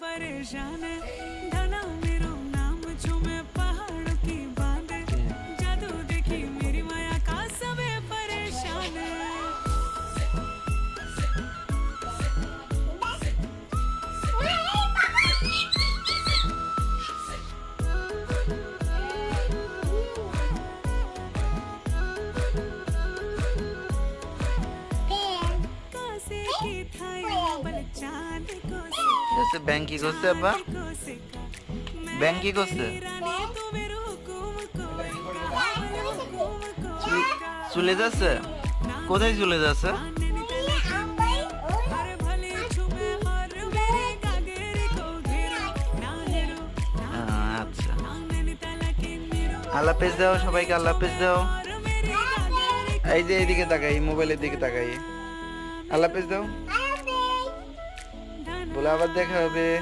परेशान है धना मेरो नाम झूमे पहाड़ों की बांधे जादू देखी मेरी माया का सबे परेशान है कासे की थाई बल चांद को এসে ব্যাংক কি করছে আব্বা ব্যাংক কি করছে চলে যাচ্ছে কোথায় চলে যাচ্ছে আচ্ছা আল্লাহ হাফেজ দাও সবাইকে আল্লাহ হাফেজ দাও এই যে এইদিকে তাকাই মোবাইলের দিকে তাকাই আল্লাহ হাফেজ দাও বলে আবার দেখা হবে